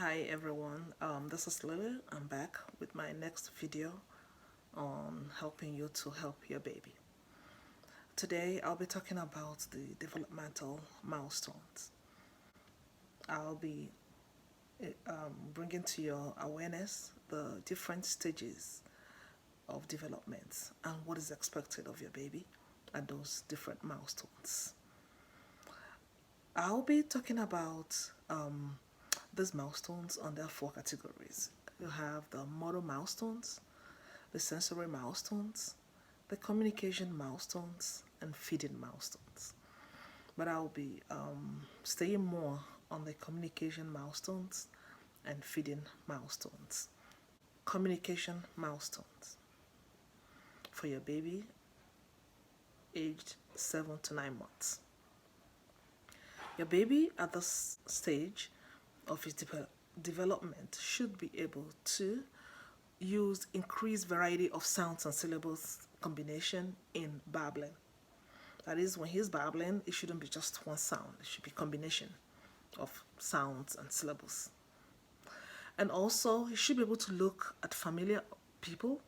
Hi everyone, this is Lily. I'm back with my next video on helping you to help your baby. Today I'll be talking about the developmental milestones. I'll be bringing to your awareness the different stages of development and what is expected of your baby at those different milestones. I'll be talking about these milestones under 4 categories. You have the motor milestones, the sensory milestones, the communication milestones, and feeding milestones. But I'll be staying more on the communication milestones and feeding milestones. Communication milestones for your baby aged 7 to 9 months. Your baby at this stage of his development should be able to use increased variety of sounds and syllables combination in babbling. That is, when he's babbling, it shouldn't be just one sound. It should be combination of sounds and syllables. And also, he should be able to look at familiar people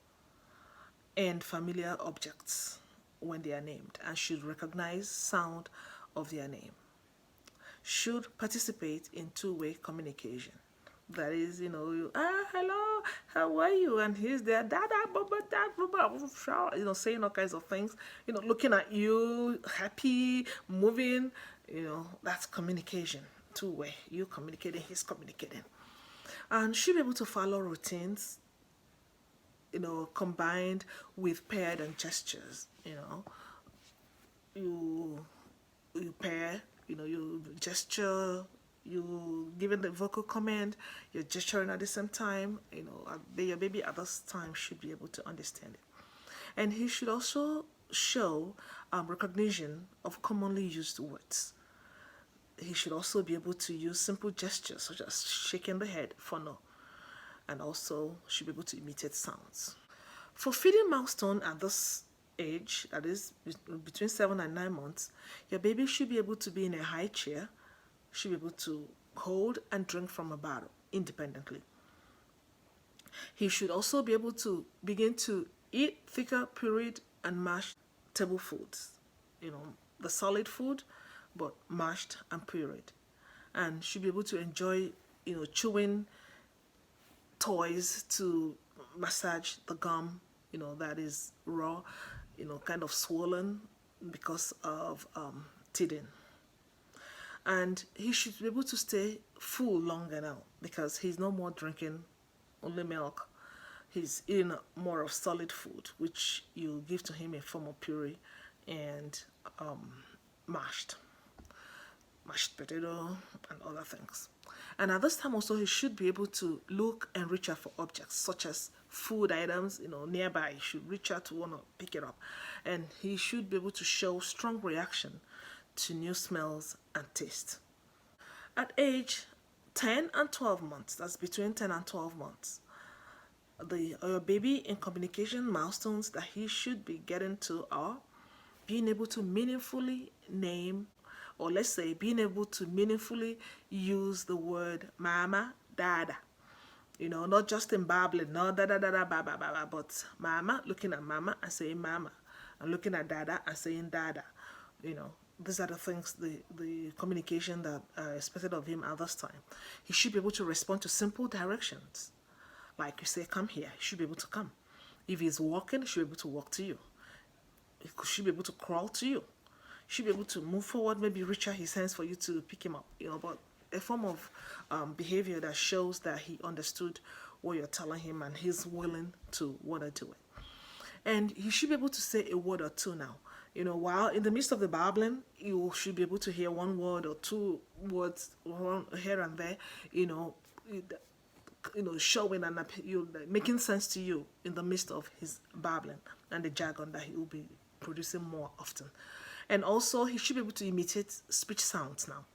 and familiar objects when they are named and should recognize sound of their name. Should participate in two-way communication. That is, hello, how are you? And he's there, saying all kinds of things, looking at you, happy, moving, that's communication, two-way. You communicating, he's communicating. And should be able to follow routines, combined with paired and gestures, you pair, you gesture, you giving the vocal command, you're gesturing at the same time, your baby at this time should be able to understand it. And he should also show recognition of commonly used words. He should also be able to use simple gestures such as shaking the head for no, and also should be able to imitate sounds. For feeding milestone at this age, that is between 7 and 9 months, your baby should be able to be in a high chair, should be able to hold and drink from a bottle independently. He should also be able to begin to eat thicker, pureed, and mashed table foods, the solid food, but mashed and pureed, and should be able to enjoy, chewing toys to massage the gum, that is raw, kind of swollen because of teething. And he should be able to stay full longer now because he's no more drinking only milk. He's eating more of solid food, which you give to him in form of puree and mashed potato and other things. And at this time also, he should be able to look and reach out for objects such as food items, nearby. He should reach out to want to pick it up. And he should be able to show strong reaction to new smells and taste. At age 10 and 12 months, that's between 10 and 12 months, your baby in communication milestones that he should be getting to are being able to meaningfully name, or let's say being able to meaningfully use the word mama, dada. Not just in babbling, no da da da da ba ba ba ba, but mama, looking at mama and saying mama, and looking at dada and saying dada. These are the things, the communication that are expected of him at this time. He should be able to respond to simple directions. Like you say, come here, he should be able to come. If he's walking, he should be able to walk to you. He should be able to crawl to you. He should be able to move forward, maybe reach out his hands for you to pick him up, but a form of behavior that shows that he understood what you're telling him and he's willing to want to do it. And he should be able to say a word or two now. While in the midst of the babbling, you should be able to hear one word or two words here and there, showing and making sense to you in the midst of his babbling and the jargon that he will be producing more often. And also, he should be able to imitate speech sounds now.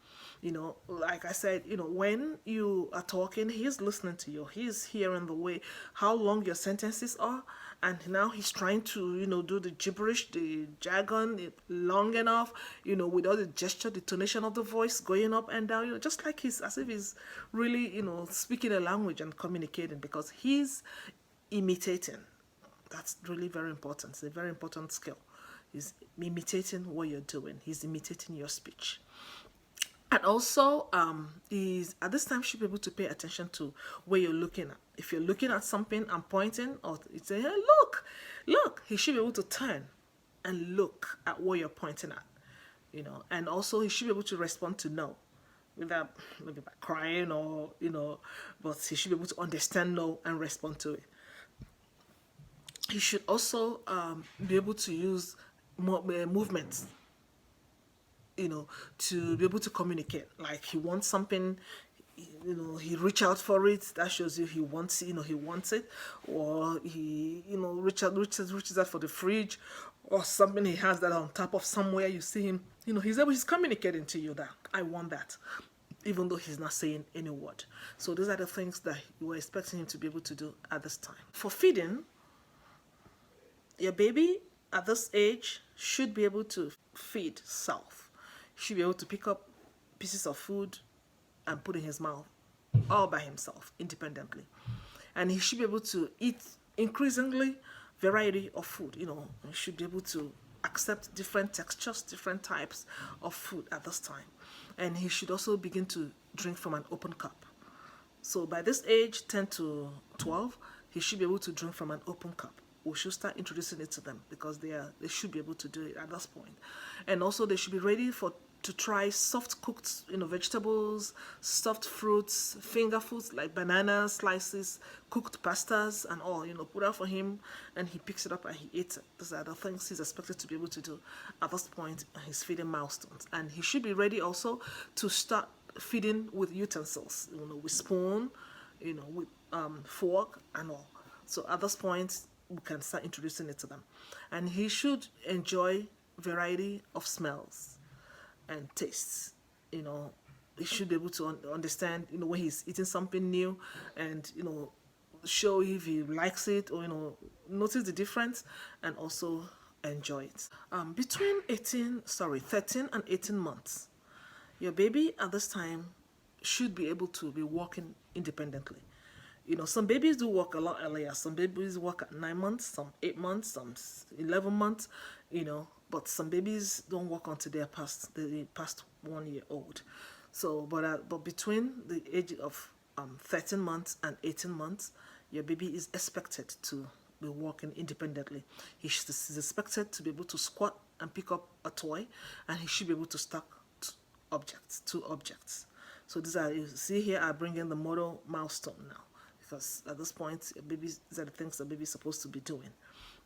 Like I said, when you are talking, he's listening to you. He's hearing the way, how long your sentences are. And now he's trying to, do the gibberish, the jargon long enough, with all the gesture, the tonation of the voice going up and down, just like as if he's really, speaking a language and communicating, because he's imitating. That's really very important. It's a very important skill. He's imitating what you're doing. He's imitating your speech. And also, is at this time should be able to pay attention to where you're looking at. If you're looking at something and pointing, or it's saying, hey, look, he should be able to turn and look at what you're pointing at. And also he should be able to respond to no, without maybe by crying or but he should be able to understand no and respond to it. He should also be able to use movements, to be able to communicate. Like he wants something, he reach out for it. That shows you he wants, he wants it, or he, reaches out for the fridge, or something he has that on top of somewhere. You see him, he's communicating to you that I want that, even though he's not saying any word. So those are the things that you were expecting him to be able to do at this time. For feeding, your baby at this age should be able to feed self. He should be able to pick up pieces of food and put in his mouth all by himself, independently. And he should be able to eat increasingly variety of food. He should be able to accept different textures, different types of food at this time. And he should also begin to drink from an open cup. So by this age, 10 to 12, he should be able to drink from an open cup. We should start introducing it to them, because they should be able to do it at this point. And also they should be ready to try soft cooked vegetables, stuffed fruits, finger foods like bananas, slices, cooked pastas and all, put out for him, and he picks it up and he eats it. Those are the things he's expected to be able to do at this point in his feeding milestones. And he should be ready also to start feeding with utensils, with spoon, with fork and all. So at this point, we can start introducing it to them. And he should enjoy variety of smells and tastes. He should be able to understand, when he's eating something new, and show if he likes it, or notice the difference, and also enjoy it. Between 13 and 18 months, your baby at this time should be able to be walking independently. Some babies do walk a lot earlier. Some babies walk at 9 months, some 8 months, some 11 months, but some babies don't walk until they're past 1 year old. So, but between the age of 13 months and 18 months, your baby is expected to be walking independently. He's expected to be able to squat and pick up a toy, and he should be able to stack two objects. So these are bringing the model milestone now, because at this point, these are the things that baby is supposed to be doing.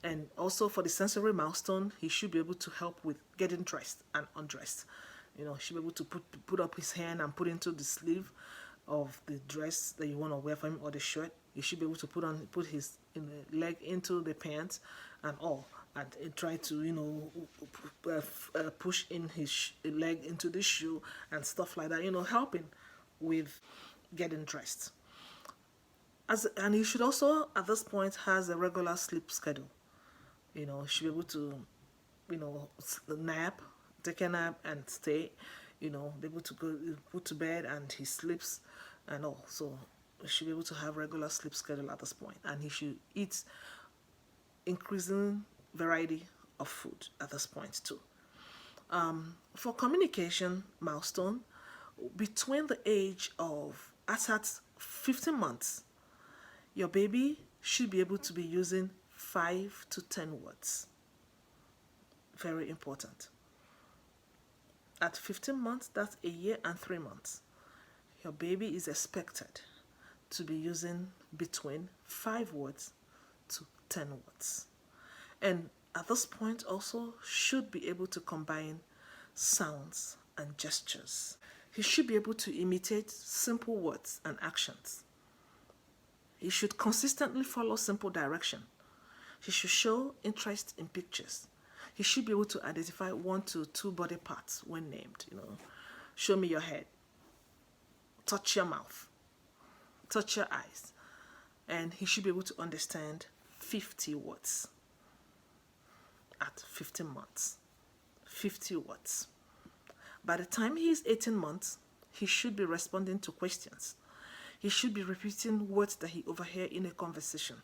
And also for the sensory milestone, he should be able to help with getting dressed and undressed. He should be able to put up his hand and put into the sleeve of the dress that you want to wear for him, or the shirt. He should be able to put his leg into the pants and all, and try to push in his leg into the shoe and stuff like that. Helping with getting dressed. And he should also, at this point, has a regular sleep schedule. He should be able to, nap, take a nap and stay, be able to go put to bed, and he sleeps and all. So he should be able to have regular sleep schedule at this point. And he should eat increasing variety of food at this point too. For communication milestone, between the age of at 15 months, your baby should be able to be using 5 to 10 words. Very important. At 15 months, that's a year and 3 months, your baby is expected to be using between 5 words to 10 words. And at this point also should be able to combine sounds and gestures. He should be able to imitate simple words and actions. He should consistently follow simple direction. He should show interest in pictures. He should be able to identify 1 to 2 body parts when named. Show me your head. touch your mouth, touch your eyes, and he should be able to understand 50 words at 15 months. 50 words. By the time he is 18 months, he should be responding to questions. He should be repeating words that he overheard in a conversation.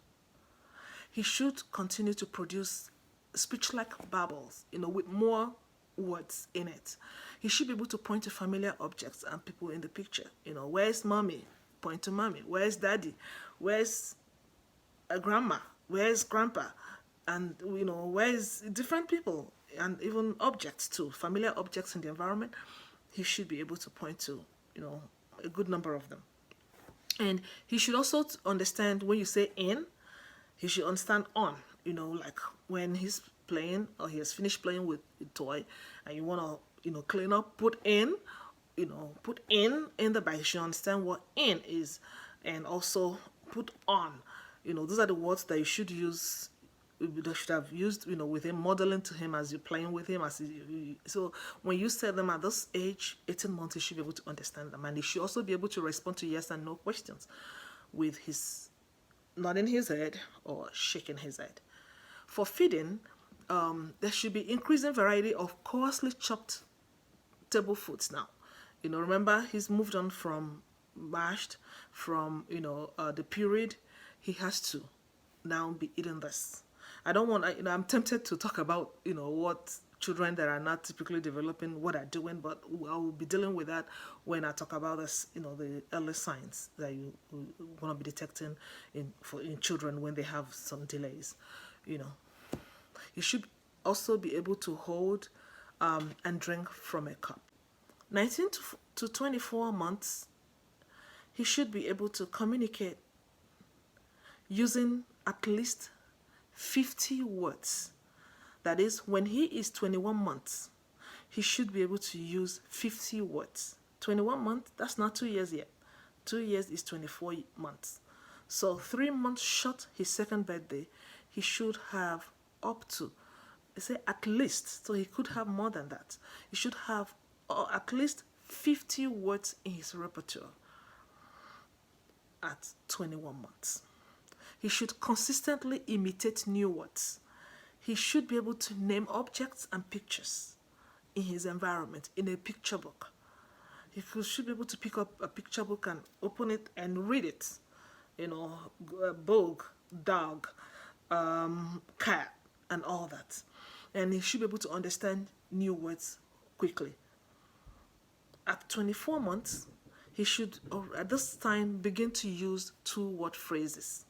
He should continue to produce speech-like babbles, with more words in it. He should be able to point to familiar objects and people in the picture. Where's mommy? Point to mommy. Where's daddy? Where's a grandma? Where's grandpa? And where's different people and even objects too, familiar objects in the environment. He should be able to point to a good number of them. And he should also understand when you say in, he should understand on. Like when he's playing or he has finished playing with a toy and you want to clean up, put in the bag. You should understand what in is, and also put on. Those are the words that you should use, that should have used with him, modeling to him as you're playing with him. So when you say them at this age, 18 months, he should be able to understand them, and he should also be able to respond to yes and no questions with his nodding his head or shaking his head. For feeding, there should be increasing variety of coarsely chopped table foods now. Remember, he's moved on from mashed, from the pureed. He has to now be eating this. I don't want, I'm tempted to talk about, what children that are not typically developing, what are doing, but I will be dealing with that when I talk about this, the early signs that you want to be detecting in children when they have some delays. You should also be able to hold and drink from a cup. 19 to 24 months, he should be able to communicate using at least 50 words. That is, when he is 21 months, he should be able to use 50 words. 21 months, that's not 2 years yet. 2 years is 24 months. So 3 months short his second birthday, he should have up to, at least, so he could have more than that. He should have at least 50 words in his repertoire at 21 months. He should consistently imitate new words. He should be able to name objects and pictures in his environment, in a picture book. He should be able to pick up a picture book and open it and read it. Bug, dog, cat, and all that. And he should be able to understand new words quickly. At 24 months, he should, at this time, begin to use 2-word phrases.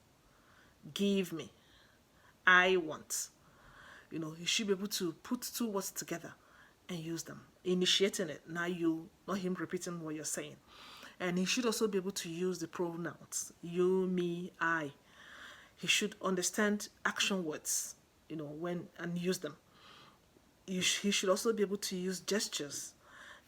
Give me, I want. He should be able to put 2 words together and use them, initiating it. Now not him repeating what you're saying. And he should also be able to use the pronouns, you, me, I. He should understand action words, and use them. He should also be able to use gestures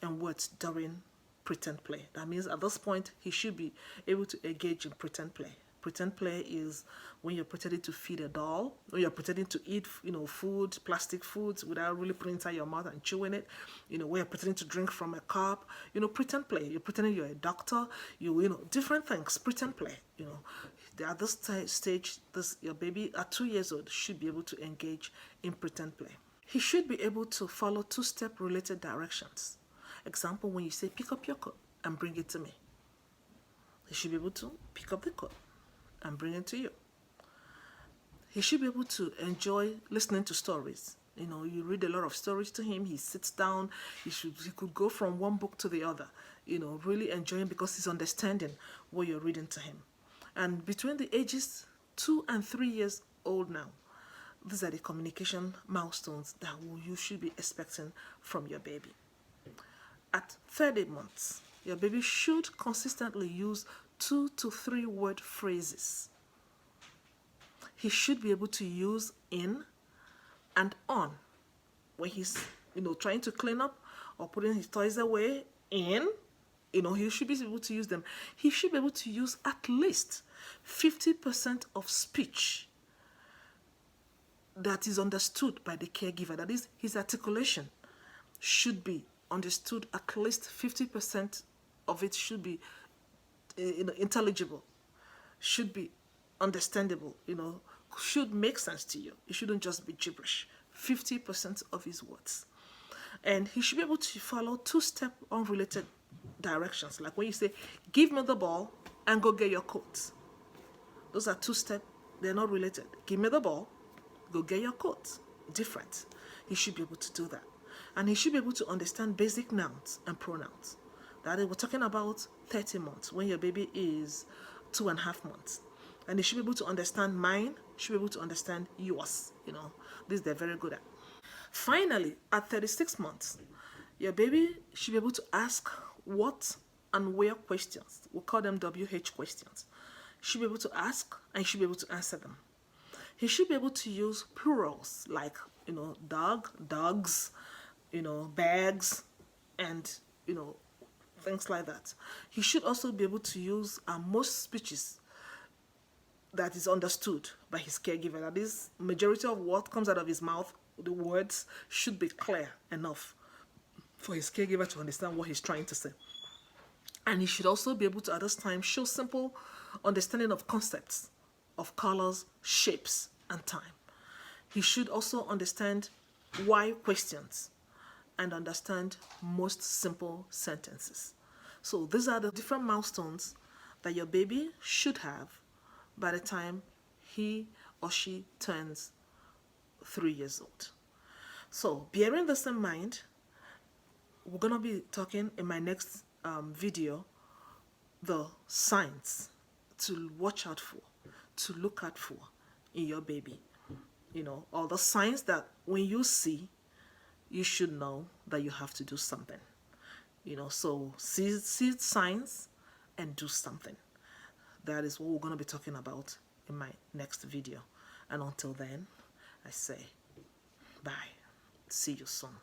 and words during pretend play. That means at this point, he should be able to engage in pretend play. Pretend play is when you're pretending to feed a doll, or you're pretending to eat, food, plastic foods without really putting it inside your mouth and chewing it. When you're pretending to drink from a cup. Pretend play. You're pretending you're a doctor. Different things. Pretend play. At this stage, your baby at 2 years old should be able to engage in pretend play. He should be able to follow 2-step related directions. Example, when you say, pick up your coat and bring it to me. He should be able to pick up the coat and bring it to you. He should be able to enjoy listening to stories. You read a lot of stories to him. He sits down. He could go from one book to the other. Really enjoying, because he's understanding what you're reading to him. And between the ages 2 and 3 years old now, these are the communication milestones that you should be expecting from your baby. At 30 months, your baby should consistently use 2 to 3 word phrases. He should be able to use in and on. When he's, trying to clean up or putting his toys away, in, he should be able to use them. He should be able to use at least 50% of speech that is understood by the caregiver. That is, his articulation should be understood. At least 50% of it should be intelligible, should be understandable, should make sense to you. It shouldn't just be gibberish. 50% of his words. And he should be able to follow two-step unrelated directions. Like when you say, give me the ball and go get your coat. Those are two-step, they're not related. Give me the ball, go get your coat. Different. He should be able to do that. And he should be able to understand basic nouns and pronouns. That is, we're talking about 30 months, when your baby is 2.5 months. And he should be able to understand mine, should be able to understand yours. This they're very good at. Finally, at 36 months, your baby should be able to ask what and where questions. We'll call them WH questions. Should be able to ask and should be able to answer them. He should be able to use plurals like, dog, dogs, bags, and, things like that. He should also be able to use most speeches that is understood by his caregiver. That is, majority of what comes out of his mouth, the words should be clear enough for his caregiver to understand what he's trying to say. And he should also be able to, at this time, show simple understanding of concepts, of colors, shapes, and time. He should also understand why questions and understand most simple sentences. So these are the different milestones that your baby should have by the time he or she turns 3 years old. So bearing this in mind, we're going to be talking in my next video the signs to watch out for, to look out for in your baby. All the signs that when you see, you should know that you have to do something. So see signs and do something. That is what we're going to be talking about in my next video. And until then, I say bye. See you soon.